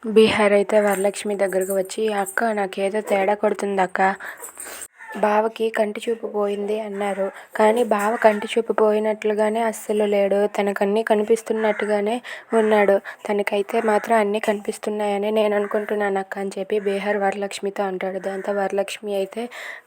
బీహార్ అయితే వరలక్ష్మి దగ్గరకు వచ్చి, అక్క నాకేదో తేడా కొడుతుందక్క, బావకి కంటి చూపు పోయింది అన్నారు. కానీ బావ కంటి చూపు పోయినట్లుగానే అస్సలు లేడు. తనకన్నీ కనిపిస్తున్నట్టుగానే ఉన్నాడు. తనకైతే మాత్రం అన్నీ కనిపిస్తున్నాయని నేను అనుకుంటున్నాను అక్క అని చెప్పి బీహార్ వరలక్ష్మితో అంటాడు. దాంతో వరలక్ష్మి అయితే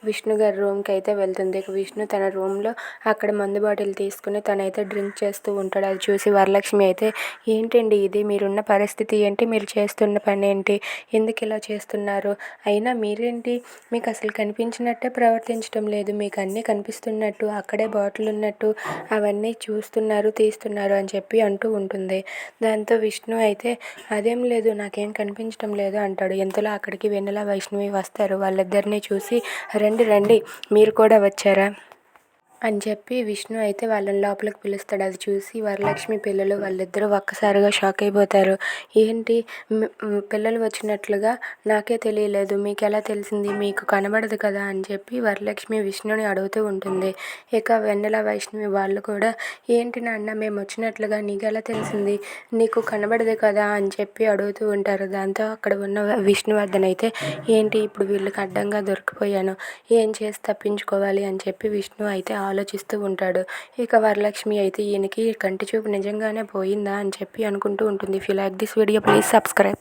విష్ణు గారి రూమ్కి అయితే వెళ్తుంది. ఇక విష్ణు తన రూమ్లో అక్కడ మందు బాటిల్ తీసుకుని తనైతే డ్రింక్ చేస్తూ ఉంటాడు. అది చూసి వరలక్ష్మి అయితే, ఏంటండి ఇది, మీరున్న పరిస్థితి ఏంటి, మీరు చేస్తున్న పని ఏంటి, ఎందుకు ఇలా చేస్తున్నారు, అయినా మీరేంటి, మీకు అసలు కనిపించినట్టే ప్రవర్తించడం లేదు, మీకు అన్నీ కనిపిస్తున్నట్టు, అక్కడే బాటిల్ ఉన్నట్టు అవన్నీ చూస్తున్నారు తీస్తున్నారు అని చెప్పి అంటూ ఉంటుంది. దాంతో విష్ణు అయితే, అదేం లేదు, నాకేం కనిపించడం లేదు అంటాడు. ఇంతలో అక్కడికి వెన్నెల వైష్ణవి వస్తారు. వాళ్ళిద్దరినీ చూసి, రండి రండి, మీరు కూడా వచ్చారా అని చెప్పి విష్ణు అయితే వాళ్ళని లోపలికి పిలుస్తాడు. అది చూసి వరలక్ష్మి పిల్లలు వాళ్ళిద్దరూ ఒక్కసారిగా షాక్ అయిపోతారు. ఏంటి, పిల్లలు వచ్చినట్లుగా నాకే తెలియలేదు, మీకు ఎలా తెలిసింది, మీకు కనబడదు కదా అని చెప్పి వరలక్ష్మి విష్ణుని అడుగుతూ ఉంటుంది. ఇక వెన్నెల వైష్ణవి వాళ్ళు కూడా, ఏంటి నాన్న మేము వచ్చినట్లుగా నీకెలా తెలిసింది, నీకు కనబడదు కదా అని చెప్పి అడుగుతూ ఉంటారు. దాంతో అక్కడ ఉన్న విష్ణువర్ధన్ అయితే, ఏంటి ఇప్పుడు వీళ్ళకి అడ్డంగా దొరికిపోయాను, ఏం చేసి తప్పించుకోవాలి అని చెప్పి విష్ణు అయితే ఆలోచిస్తూ ఉంటాడు. ఇక వరలక్ష్మి అయితే ఈయనకి కంటి చూపు నిజంగానే పోయిందా అని చెప్పి అనుకుంటూ ఉంటుంది. If you like this video please subscribe.